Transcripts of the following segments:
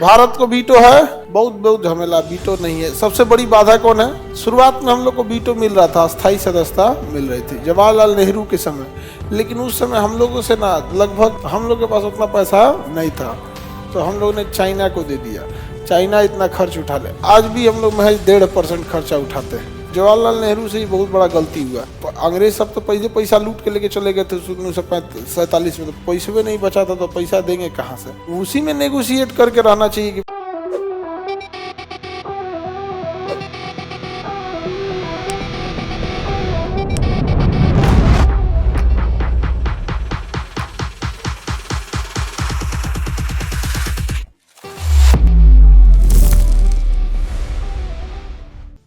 भारत को वीटो है, बहुत बहुत झमेला, वीटो नहीं है। सबसे बड़ी बाधा कौन है? शुरुआत में हम लोग को वीटो मिल रहा था, अस्थायी सदस्यता मिल रही थी जवाहरलाल नेहरू के समय, लेकिन उस समय हम लोगों से ना लगभग हम लोग के पास उतना पैसा नहीं था, तो हम लोग ने चाइना को दे दिया। चाइना इतना खर्च उठा ले, आज भी हम लोग महज 1.5% खर्चा उठाते हैं। जवाहरलाल नेहरू से ही बहुत बड़ा गलती हुआ। अंग्रेज सब तो पहले पैसा लूट के लेके चले गए थे 1947 में, तो पैसे भी नहीं बचा था, तो पैसा देंगे कहाँ से? उसी में नेगोशिएट करके रहना चाहिए कि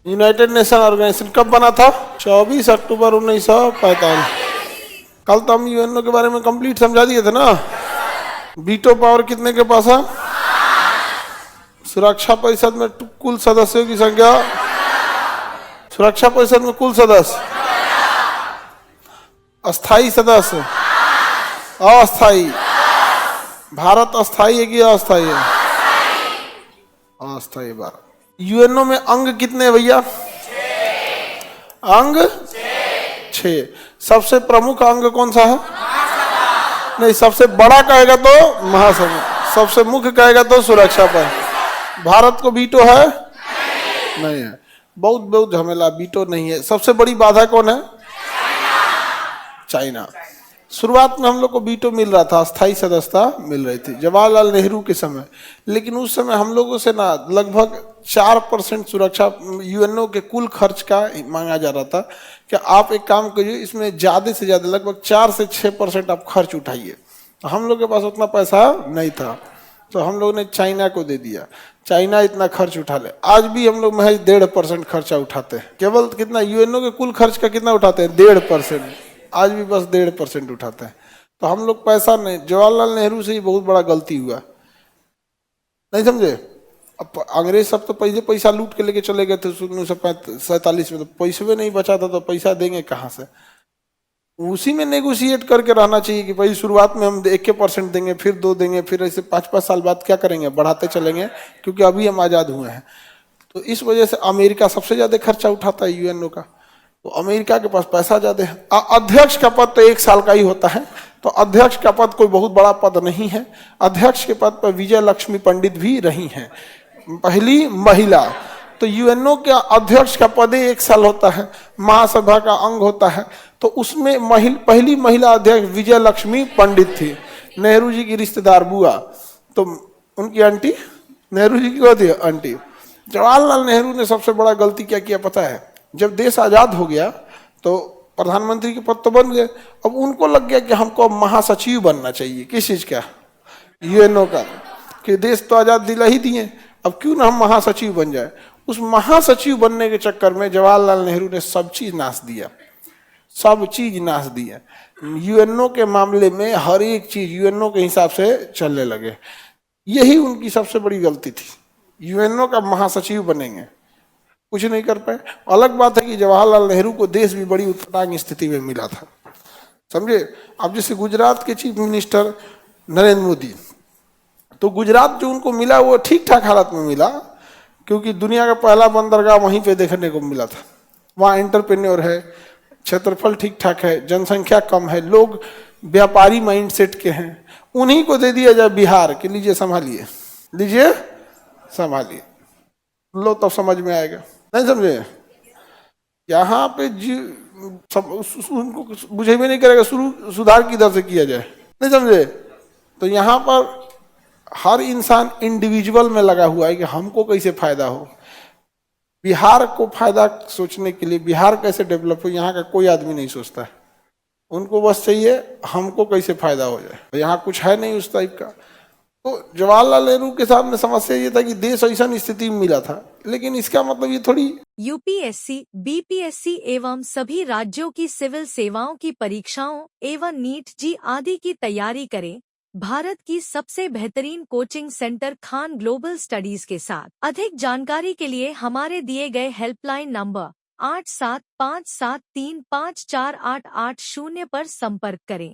यूनाइटेड नेशन ऑर्गेनाइजेशन कब बना था? 24 अक्टूबर 1945। कल तो हम यूएनओ के बारे में कंप्लीट समझा दिए थे ना। वीटो पावर कितने के पास है? सुरक्षा परिषद में कुल सदस्यों की संख्या, सुरक्षा परिषद में कुल सदस्य, अस्थाई सदस्य, अस्थाई। भारत अस्थाई है कि अस्थाई है? अस्थाई भारत। यूएनओ में अंग कितने भैया? अंग 6। सबसे प्रमुख अंग कौन सा है? नहीं, सबसे बड़ा कहेगा तो महासभा, सबसे मुख्य कहेगा तो सुरक्षा पर। भारत को वीटो है? नहीं है, बहुत बहुत झमेला, वीटो नहीं है। सबसे बड़ी बाधा कौन है? चाइना। शुरुआत में हम लोग को वीटो मिल रहा था, अस्थायी सदस्यता मिल रही थी जवाहरलाल नेहरू के समय, लेकिन उस समय हम लोगों से ना लगभग 4% सुरक्षा यूएनओ के कुल खर्च का मांगा जा रहा था कि आप एक काम करिए, इसमें ज़्यादा से ज़्यादा लगभग 4 से 6% आप खर्च उठाइए। तो हम लोग के पास उतना पैसा नहीं था, तो हम लोग ने चाइना को दे दिया। चाइना इतना खर्च उठा ले, आज भी हम लोग महज 1.5% खर्चा उठाते हैं। केवल कितना? यूएनओ के कुल खर्च का कितना उठाते हैं? 1.5%। आज भी बस 1.5% उठाते हैं। तो हम लोग पैसा नहीं, जवाहरलाल नेहरू से ही बहुत बड़ा गलती हुआ, नहीं समझे? अब अंग्रेज सब तो पहले पैसा लूट के लेके चले गए थे 1947 में, तो पैसे भी नहीं बचा था, तो पैसा देंगे कहाँ से? उसी में नेगोशिएट करके रहना चाहिए कि भाई शुरुआत में हम 1% देंगे, फिर 2 देंगे, फिर ऐसे 5-5 साल बाद क्या करेंगे? बढ़ाते चलेंगे, क्योंकि अभी हम आज़ाद हुए हैं। तो इस वजह से अमेरिका सबसे ज़्यादा खर्चा उठाता है यूएनओ का, तो अमेरिका के पास पैसा ज़्यादा है। अध्यक्ष का पद तो 1 साल का ही होता है, तो अध्यक्ष का पद कोई बहुत बड़ा पद नहीं है। अध्यक्ष के पद पर विजय लक्ष्मी पंडित भी रही हैं, पहली महिला। तो यूएनओ के अध्यक्ष का पद 1 साल होता है, महासभा का अंग होता है, तो उसमें पहली महिला अध्यक्ष विजय लक्ष्मी पंडित थी, नेहरू जी की रिश्तेदार बुआ, तो उनकी आंटी नेहरू जी की होती है आंटी। जवाहरलाल नेहरू ने सबसे बड़ा गलती क्या किया पता है? जब देश आज़ाद हो गया तो प्रधानमंत्री के पद तो बन गए, अब उनको लग गया कि हमको महासचिव बनना चाहिए। किस चीज़ का? यूएनओ का, कि देश तो आज़ाद दिला ही दिए, अब क्यों ना हम महासचिव बन जाए। उस महासचिव बनने के चक्कर में जवाहरलाल नेहरू ने सब चीज़ नाश दिया, सब चीज़ नाश दिया। यूएनओ के मामले में हर एक चीज़ यूएनओ के हिसाब से चलने लगे, यही उनकी सबसे बड़ी गलती थी। यूएनओ का महासचिव बनेंगे, कुछ नहीं कर पाए। अलग बात है कि जवाहरलाल नेहरू को देश भी बड़ी उत्तरांग स्थिति में मिला था, समझे? अब जैसे गुजरात के चीफ मिनिस्टर नरेंद्र मोदी, तो गुजरात जो उनको मिला वो ठीक ठाक हालत में मिला, क्योंकि दुनिया का पहला बंदरगाह वहीं पे देखने को मिला था। वहाँ एंटरप्रेन्योर है, क्षेत्रफल ठीक ठाक है, जनसंख्या कम है, लोग व्यापारी माइंडसेट के हैं। उन्हीं को दे दिया जाए बिहार कि लीजिए संभालिए, लीजिए संभालिए, लो तब समझ में आएगा, नहीं समझे? यहाँ पे उनको बुझे भी नहीं करेगा सुधार किधर से किया जाए, नहीं समझे? तो यहाँ पर हर इंसान इंडिविजुअल में लगा हुआ है कि हमको कैसे फायदा हो। बिहार को फायदा सोचने के लिए, बिहार कैसे डेवलप हो, यहाँ का कोई आदमी नहीं सोचता है। उनको बस चाहिए हमको कैसे फायदा हो जाए, तो यहाँ कुछ है नहीं उस टाइप का। तो जवाहरलाल नेहरू के सामने समस्या ये था कि देश ऐसा स्थिति में मिला था, लेकिन इसका मतलब ये थोड़ी यूपीएससी, बीपीएससी एवं सभी राज्यों की सिविल सेवाओं की परीक्षाओं एवं नीट जी आदि की तैयारी करें भारत की सबसे बेहतरीन coaching centre Khan global studies के साथ। अधिक जानकारी के लिए हमारे दिए गए हेल्पलाइन नंबर 8757354880 पर संपर्क करें।